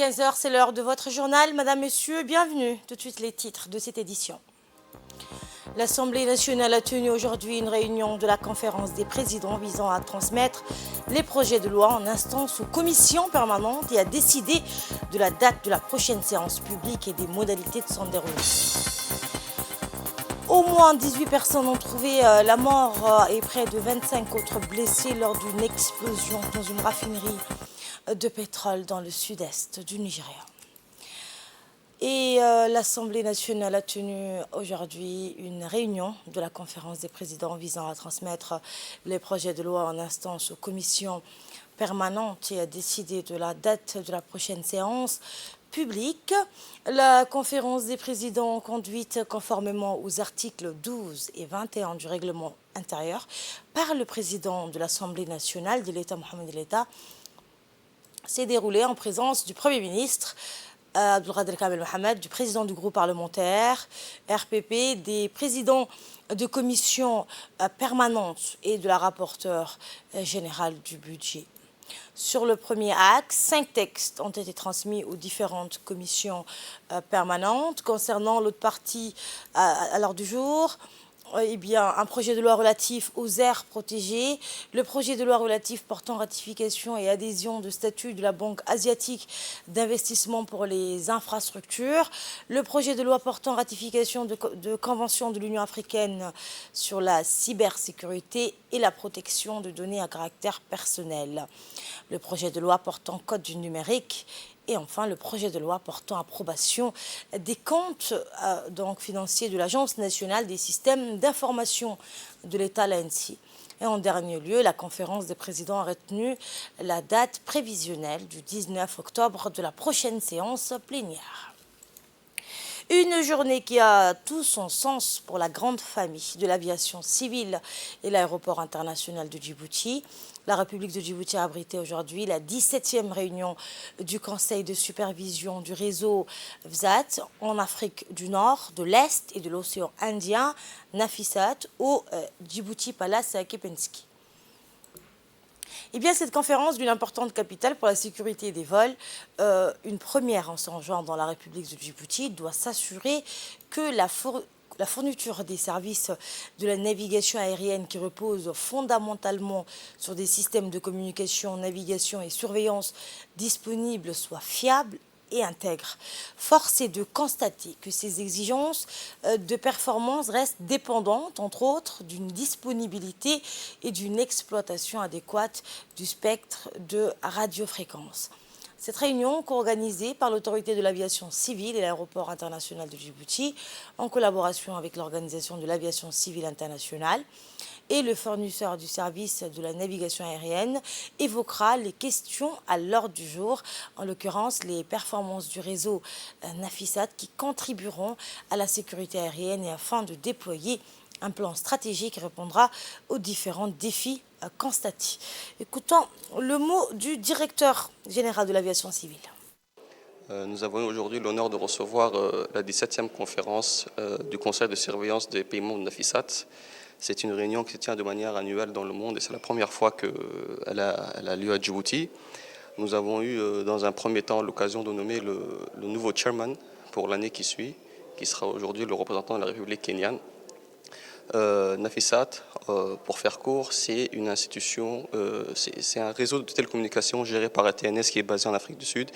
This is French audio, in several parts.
15 heures, c'est l'heure de votre journal. Madame, Monsieur, bienvenue. Tout de suite les titres de cette édition. L'Assemblée nationale a tenu aujourd'hui une réunion de la conférence des présidents visant à transmettre les projets de loi en instance aux commissions permanentes et à décider de la date de la prochaine séance publique et des modalités de son déroulement. Au moins 18 personnes ont trouvé la mort et près de 25 autres blessés lors d'une explosion dans une raffinerie de pétrole dans le sud-est du Nigeria. Et l'Assemblée nationale a tenu aujourd'hui une réunion de la conférence des présidents visant à transmettre les projets de loi en instance aux commissions permanentes et à décider de la date de la prochaine séance publique. La conférence des présidents conduite conformément aux articles 12 et 21 du règlement intérieur par le président de l'Assemblée nationale de l'État Mohamed El-État s'est déroulée en présence du Premier ministre Abdelkader Kamel Mohamed, du président du groupe parlementaire RPP, des présidents de commissions permanentes et de la rapporteure générale du budget. Sur le premier axe, 5 textes ont été transmis aux différentes commissions permanentes. Concernant l'autre partie à l'heure du jour, un projet de loi relatif aux aires protégées, le projet de loi relatif portant ratification et adhésion de statut de la Banque asiatique d'investissement pour les infrastructures, le projet de loi portant ratification de convention de l'Union africaine sur la cybersécurité et la protection de données à caractère personnel, le projet de loi portant code du numérique, et enfin, le projet de loi portant approbation des comptes financiers de l'Agence nationale des systèmes d'information de l'État, l'ANSI. Et en dernier lieu, la conférence des présidents a retenu la date prévisionnelle du 19 octobre de la prochaine séance plénière. Une journée qui a tout son sens pour la grande famille de l'aviation civile et l'aéroport international de Djibouti. La République de Djibouti a abrité aujourd'hui la 17e réunion du Conseil de supervision du réseau VSAT en Afrique du Nord, de l'Est et de l'océan Indien, Nafisat, au Djibouti Palace à Kepensky. Eh bien, cette conférence d'une importante capitale pour la sécurité des vols, une première en son genre dans la République de Djibouti, doit s'assurer que la fourniture des services de la navigation aérienne qui repose fondamentalement sur des systèmes de communication, navigation et surveillance disponibles soit fiable et intègre. Force est de constater que ces exigences de performance restent dépendantes, entre autres, d'une disponibilité et d'une exploitation adéquate du spectre de radiofréquence. Cette réunion, co-organisée par l'autorité de l'aviation civile et l'aéroport international de Djibouti, en collaboration avec l'Organisation de l'aviation civile internationale et le fournisseur du service de la navigation aérienne, évoquera les questions à l'ordre du jour, en l'occurrence les performances du réseau Nafisat qui contribueront à la sécurité aérienne et afin de déployer un plan stratégique qui répondra aux différents défis constatés. Écoutons le mot du directeur général de l'aviation civile. Nous avons aujourd'hui l'honneur de recevoir la 17e conférence du Conseil de surveillance des pays membres de Nafisat. C'est une réunion qui se tient de manière annuelle dans le monde et c'est la première fois qu'elle a lieu à Djibouti. Nous avons eu dans un premier temps l'occasion de nommer le nouveau chairman pour l'année qui suit, qui sera aujourd'hui le représentant de la République kenyane. Nafisat, pour faire court, c'est une institution, c'est un réseau de télécommunications géré par ATNS qui est basé en Afrique du Sud,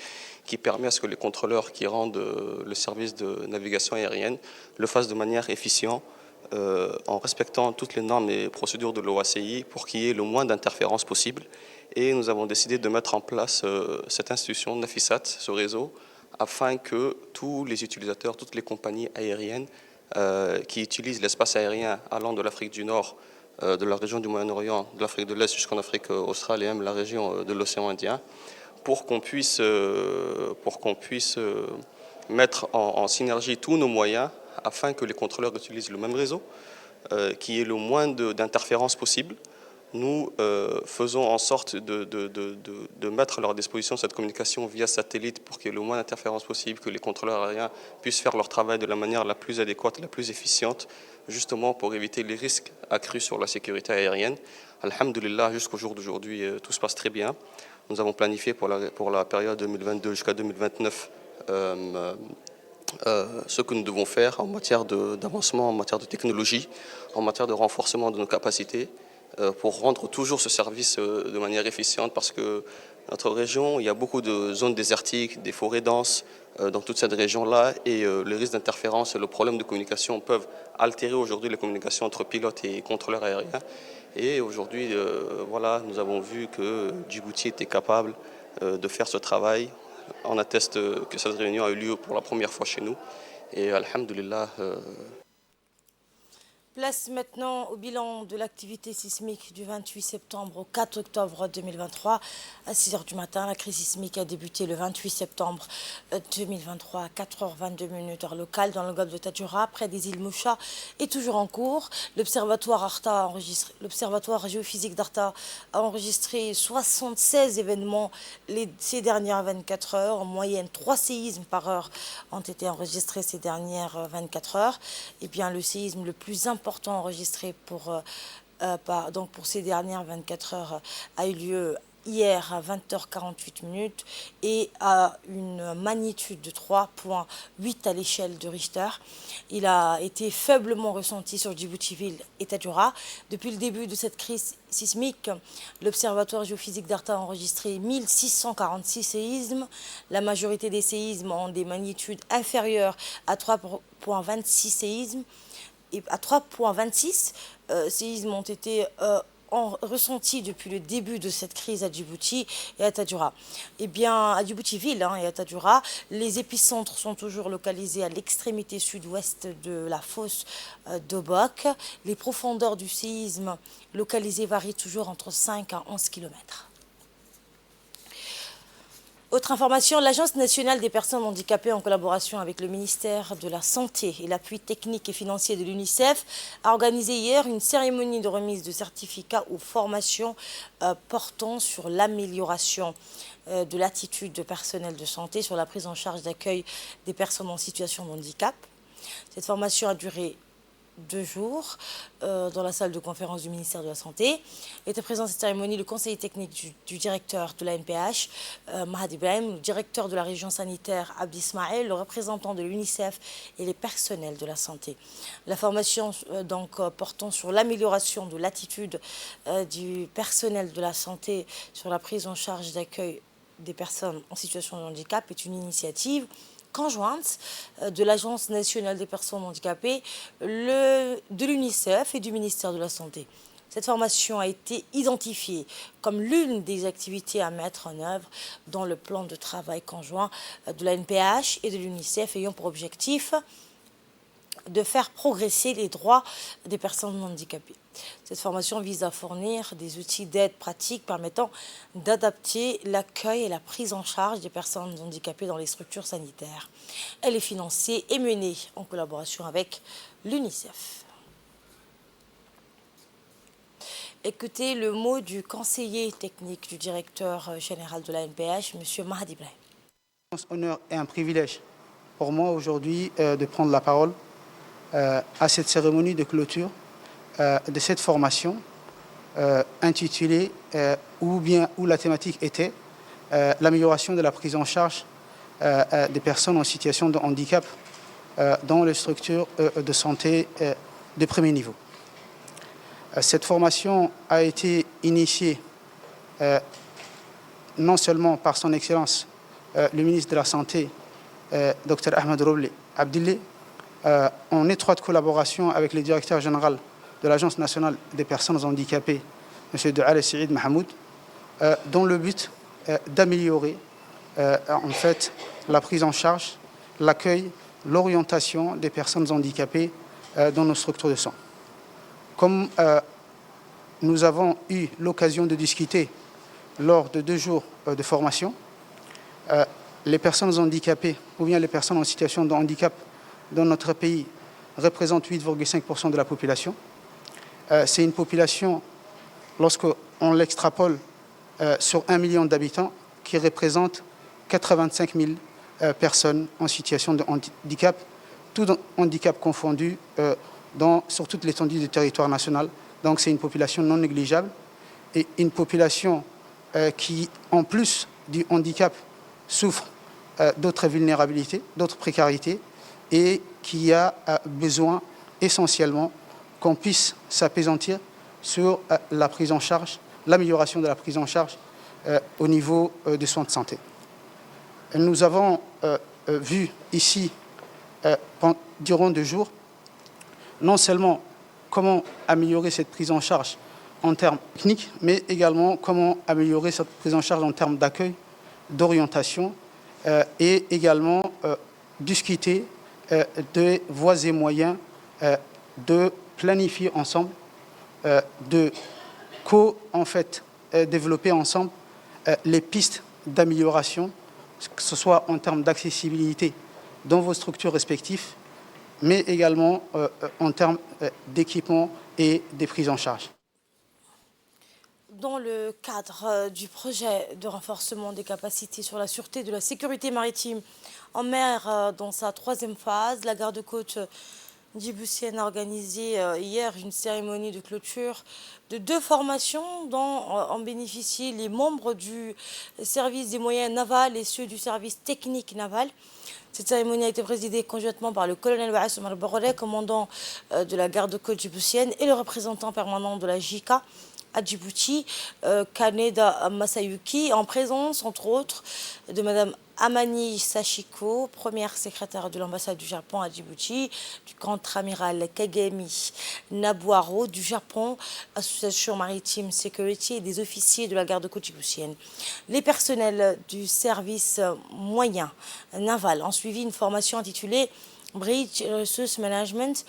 qui permet à ce que les contrôleurs qui rendent le service de navigation aérienne le fassent de manière efficiente, en respectant toutes les normes et procédures de l'OACI pour qu'il y ait le moins d'interférences possible. Et nous avons décidé de mettre en place cette institution Nafisat, ce réseau, afin que tous les utilisateurs, toutes les compagnies aériennes qui utilisent l'espace aérien allant de l'Afrique du Nord, de la région du Moyen-Orient, de l'Afrique de l'Est jusqu'en Afrique australe et même la région de l'océan Indien, pour qu'on puisse mettre en synergie tous nos moyens afin que les contrôleurs utilisent le même réseau, qu'il y ait le moins d'interférences possible. Nous faisons en sorte de mettre à leur disposition cette communication via satellite pour qu'il y ait le moins d'interférences possible, que les contrôleurs aériens puissent faire leur travail de la manière la plus adéquate, la plus efficiente, justement pour éviter les risques accrus sur la sécurité aérienne. Alhamdulillah, jusqu'au jour d'aujourd'hui, tout se passe très bien. Nous avons planifié pour la période 2022 jusqu'à 2029 ce que nous devons faire en matière d'avancement, en matière de technologie, en matière de renforcement de nos capacités pour rendre toujours ce service de manière efficiente parce que notre région, il y a beaucoup de zones désertiques, des forêts denses dans toute cette région-là et le risque d'interférence et le problème de communication peuvent altérer aujourd'hui les communications entre pilotes et contrôleurs aériens. Et aujourd'hui, voilà, nous avons vu que Djibouti était capable de faire ce travail. On atteste que cette réunion a eu lieu pour la première fois chez nous. Et alhamdoulilah. Place maintenant au bilan de l'activité sismique du 28 septembre au 4 octobre 2023. À 6 h du matin, la crise sismique a débuté le 28 septembre 2023 à 4h22 heure locale dans le golfe de Tadjoura, près des îles Moucha, est toujours en cours. L'Observatoire géophysique d'Arta a enregistré 76 événements ces dernières 24 heures. En moyenne, 3 séismes par heure ont été enregistrés ces dernières 24 heures. Et bien, le séisme le plus important enregistré pour ces dernières 24 heures a eu lieu hier à 20h48 et à une magnitude de 3,8 à l'échelle de Richter. Il a été faiblement ressenti sur Djibouti-Ville et Tadjoura. Depuis le début de cette crise sismique, l'Observatoire géophysique d'Arta a enregistré 1646 séismes. La majorité des séismes ont des magnitudes inférieures à 3,26 séismes. Et à 3,26 séismes ont été ressentis depuis le début de cette crise à Djibouti et à Tadjoura. Eh bien, à Djibouti-Ville et à Tadjoura, les épicentres sont toujours localisés à l'extrémité sud-ouest de la fosse d'Obok. Les profondeurs du séisme localisées varient toujours entre 5 à 11 km. Autre information, l'Agence nationale des personnes handicapées, en collaboration avec le ministère de la Santé et l'appui technique et financier de l'UNICEF, a organisé hier une cérémonie de remise de certificats aux formations portant sur l'amélioration de l'attitude de personnel de santé sur la prise en charge d'accueil des personnes en situation de handicap. Cette formation a duré 2 jours dans la salle de conférence du ministère de la Santé. Était présent à cette cérémonie le conseiller technique du directeur de la NPH, Mahad Ibrahim, le directeur de la région sanitaire, Abdi Ismaël, le représentant de l'UNICEF et les personnels de la santé. La formation portant sur l'amélioration de l'attitude du personnel de la santé sur la prise en charge d'accueil des personnes en situation de handicap est une initiative conjointe de l'Agence nationale des personnes handicapées, de l'UNICEF et du ministère de la Santé. Cette formation a été identifiée comme l'une des activités à mettre en œuvre dans le plan de travail conjoint de la NPH et de l'UNICEF ayant pour objectif de faire progresser les droits des personnes handicapées. Cette formation vise à fournir des outils d'aide pratique permettant d'adapter l'accueil et la prise en charge des personnes handicapées dans les structures sanitaires. Elle est financée et menée en collaboration avec l'UNICEF. Écoutez le mot du conseiller technique du directeur général de la NPH, M. Mahad Ibrahim. C'est un honneur et un privilège pour moi aujourd'hui de prendre la parole à cette cérémonie de clôture de cette formation intitulée où la thématique était l'amélioration de la prise en charge des personnes en situation de handicap dans les structures de santé de premier niveau. Cette formation a été initiée non seulement par son Excellence le ministre de la Santé, Dr Ahmed Roble Abdillah, en étroite collaboration avec le directeur général de l'Agence nationale des personnes handicapées, M. Doual Saïd Mahmoud, dans le but d'améliorer en fait la prise en charge, l'accueil, l'orientation des personnes handicapées dans nos structures de soins. Comme nous avons eu l'occasion de discuter lors de 2 jours de formation, les personnes handicapées ou bien les personnes en situation de handicap dans notre pays représentent 8,5% de la population. C'est une population, lorsqu'on l'extrapole sur 1 million d'habitants, qui représente 85 000 personnes en situation de handicap, tout handicap confondu sur toute l'étendue du territoire national. Donc c'est une population non négligeable et une population qui, en plus du handicap, souffre d'autres vulnérabilités, d'autres précarités, et qui a besoin essentiellement qu'on puisse s'appesantir sur la prise en charge, l'amélioration de la prise en charge au niveau des soins de santé. Nous avons vu ici, durant 2 jours, non seulement comment améliorer cette prise en charge en termes techniques, mais également comment améliorer cette prise en charge en termes d'accueil, d'orientation, et également discuter des voies et moyens de planifier ensemble, de développer ensemble les pistes d'amélioration, que ce soit en termes d'accessibilité dans vos structures respectives, mais également en termes d'équipement et des prises en charge. Dans le cadre du projet de renforcement des capacités sur la sûreté de la sécurité maritime en mer, dans sa 3e phase, la garde-côte djiboutienne a organisé hier une cérémonie de clôture de 2 formations dont ont bénéficié les membres du service des moyens navals et ceux du service technique naval. Cette cérémonie a été présidée conjointement par le colonel Waas Omar Borolé, commandant de la garde-côte djiboutienne, et le représentant permanent de la JICA à Djibouti, Kaneda Masayuki, en présence, entre autres, de Mme Amani Sachiko, première secrétaire de l'ambassade du Japon à Djibouti, du contre-amiral Kagemi Nabuaro du Japon, Association Maritime Security, et des officiers de la garde-côte djiboutienne. Les personnels du service moyen naval ont suivi une formation intitulée Bridge Resource Management,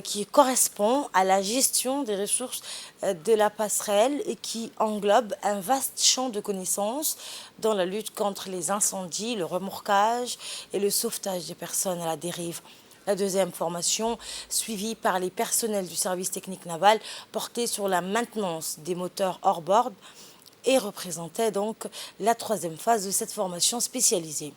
qui correspond à la gestion des ressources de la passerelle et qui englobe un vaste champ de connaissances dans la lutte contre les incendies, le remorquage et le sauvetage des personnes à la dérive. La 2e formation, suivie par les personnels du service technique naval, portait sur la maintenance des moteurs hors-bord et représentait donc la 3e phase de cette formation spécialisée.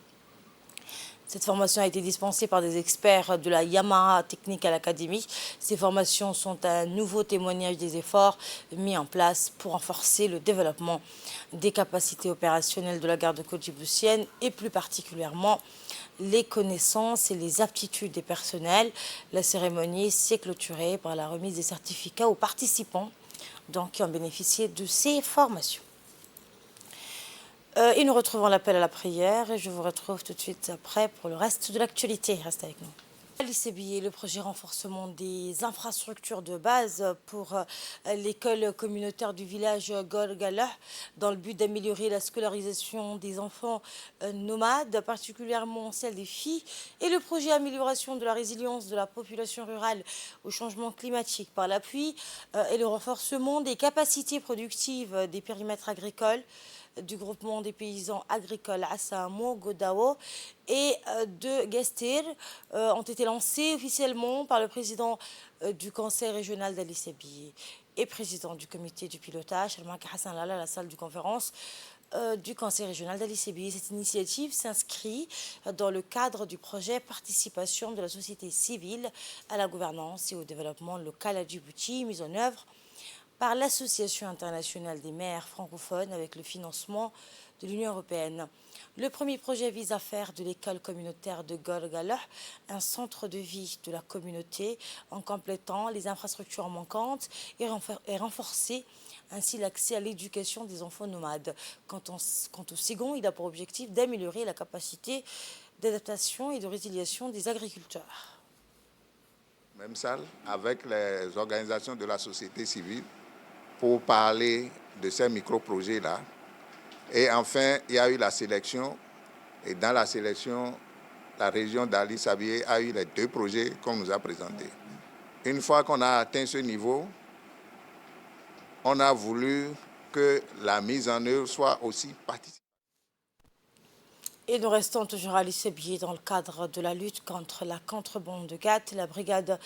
Cette formation a été dispensée par des experts de la Yamaha Technical Academy. Ces formations sont un nouveau témoignage des efforts mis en place pour renforcer le développement des capacités opérationnelles de la garde-côte djiboutienne et plus particulièrement les connaissances et les aptitudes des personnels. La cérémonie s'est clôturée par la remise des certificats aux participants qui ont bénéficié de ces formations. Et nous retrouvons l'appel à la prière et je vous retrouve tout de suite après pour le reste de l'actualité. Restez avec nous. Le projet renforcement des infrastructures de base pour l'école communautaire du village Golgalah dans le but d'améliorer la scolarisation des enfants nomades, particulièrement celle des filles, et le projet amélioration de la résilience de la population rurale au changement climatique par l'appui et le renforcement des capacités productives des périmètres agricoles du groupement des paysans agricoles Assamo, Godao et de Gestir ont été lancés officiellement par le président du conseil régional d'Ali Sebi et président du comité du pilotage, Almak Hassan Lala, à la salle de conférence du conseil régional d'Ali Sebi. Cette initiative s'inscrit dans le cadre du projet participation de la société civile à la gouvernance et au développement local à Djibouti, mise en œuvre par l'Association internationale des maires francophones avec le financement de l'Union européenne. Le premier projet vise à faire de l'école communautaire de Golgalah un centre de vie de la communauté en complétant les infrastructures manquantes et renforcer ainsi l'accès à l'éducation des enfants nomades. Quant au second, il a pour objectif d'améliorer la capacité d'adaptation et de résiliation des agriculteurs. Même salle avec les organisations de la société civile pour parler de ces micro-projets-là. Et enfin, il y a eu la sélection. Et dans la sélection, la région d'Ali Sabié a eu les 2 projets qu'on nous a présentés. Une fois qu'on a atteint ce niveau, on a voulu que la mise en œuvre soit aussi participative. Et nous restons toujours à Lissabie dans le cadre de la lutte contre la contrebande de gâtes. La brigade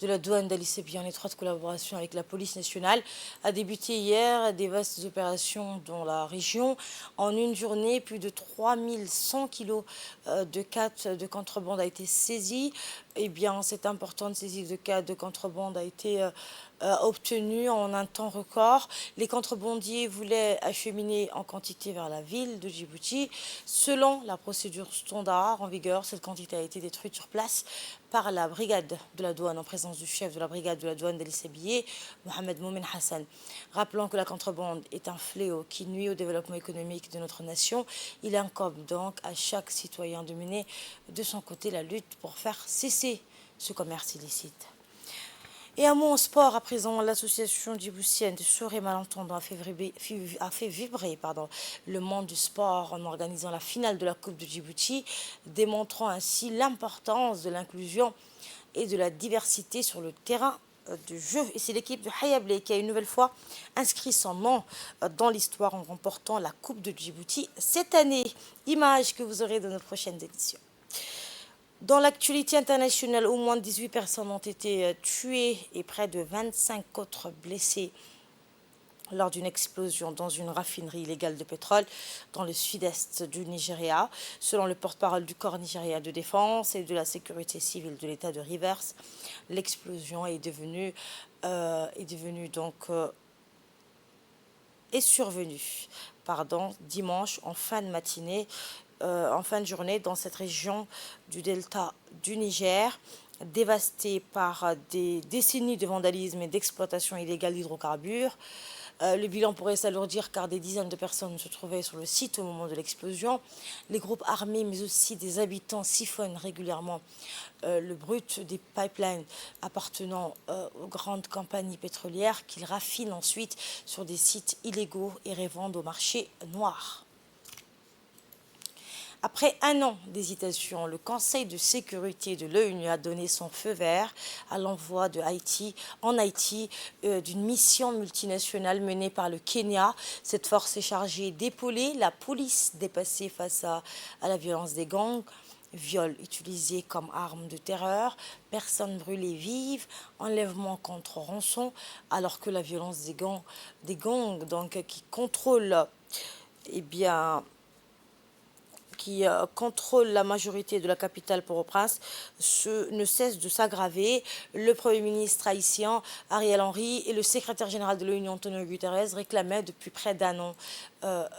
de la douane d'Alissabie, en étroite collaboration avec la police nationale, a débuté hier des vastes opérations dans la région. En une journée, plus de 3100 kilos de gâtes de contrebande a été saisie. Eh bien, cette importante saisie de gâtes de contrebande a été obtenue en un temps record. Les contrebandiers voulaient acheminer en quantité vers la ville de Djibouti. Selon la procédure standard en vigueur, cette quantité a été détruite sur place par la brigade de la douane en présence du chef de la brigade de la douane d'Alissabie, Mohamed Moumen Hassan. Rappelons que la contrebande est un fléau qui nuit au développement économique de notre nation. Il incombe donc à chaque citoyen de mener de son côté la lutte pour faire cesser ce commerce illicite. Et un mot en sport à présent, l'association djiboutienne de sourds et malentendants a fait vibrer le monde du sport en organisant la finale de la Coupe de Djibouti, démontrant ainsi l'importance de l'inclusion et de la diversité sur le terrain de jeu. Et c'est l'équipe de Hayablé qui a une nouvelle fois inscrit son nom dans l'histoire en remportant la Coupe de Djibouti cette année. Image que vous aurez dans nos prochaines éditions. Dans l'actualité internationale, au moins 18 personnes ont été tuées et près de 25 autres blessées lors d'une explosion dans une raffinerie illégale de pétrole dans le sud-est du Nigeria. Selon le porte-parole du corps nigérien de défense et de la sécurité civile de l'État de Rivers, l'explosion est survenue dimanche en fin de matinée. En fin de journée dans cette région du delta du Niger, dévastée par des décennies de vandalisme et d'exploitation illégale d'hydrocarbures. Le bilan pourrait s'alourdir car des dizaines de personnes se trouvaient sur le site au moment de l'explosion. Les groupes armés mais aussi des habitants siphonnent régulièrement le brut des pipelines appartenant aux grandes compagnies pétrolières qu'ils raffinent ensuite sur des sites illégaux et revendent au marché noir. Après un an d'hésitation, le Conseil de sécurité de l'ONU a donné son feu vert à l'envoi en Haïti d'une mission multinationale menée par le Kenya. Cette force est chargée d'épauler la police dépassée face à la violence des gangs, viols utilisés comme arme de terreur, personnes brûlées vives, enlèvements contre rançon, alors que la violence des gangs qui contrôlent qui contrôle la majorité de la capitale Port-au-Prince ne cesse de s'aggraver. Le Premier ministre haïtien Ariel Henry et le secrétaire général de l'ONU Antonio Guterres réclamaient depuis près d'un an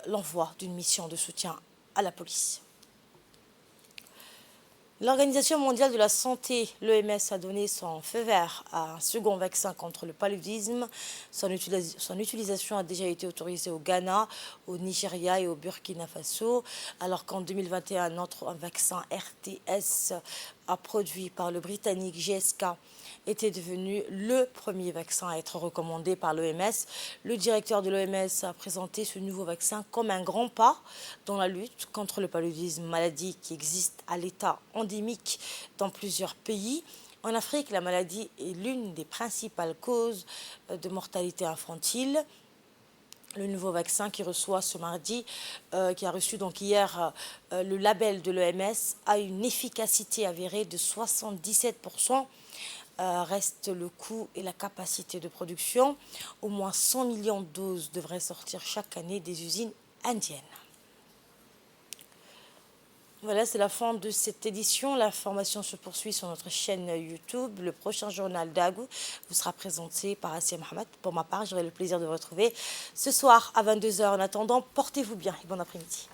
l'envoi d'une mission de soutien à la police. L'Organisation mondiale de la santé, l'OMS, a donné son feu vert à un second vaccin contre le paludisme. Son utilisation a déjà été autorisée au Ghana, au Nigeria et au Burkina Faso, alors qu'en 2021, un vaccin RTS produit par le Britannique GSK était devenu le premier vaccin à être recommandé par l'OMS. Le directeur de l'OMS a présenté ce nouveau vaccin comme un grand pas dans la lutte contre le paludisme, maladie qui existe à l'état endémique dans plusieurs pays. En Afrique, la maladie est l'une des principales causes de mortalité infantile. Le nouveau vaccin qui reçoit ce mardi, qui a reçu donc hier le label de l'OMS, a une efficacité avérée de 77%. Reste le coût et la capacité de production. Au moins 100 millions de doses devraient sortir chaque année des usines indiennes. Voilà, c'est la fin de cette édition. L'information se poursuit sur notre chaîne YouTube. Le prochain journal d'Agou vous sera présenté par Assia Mohamed. Pour ma part, j'aurai le plaisir de vous retrouver ce soir à 22h. En attendant, portez-vous bien et bon après-midi.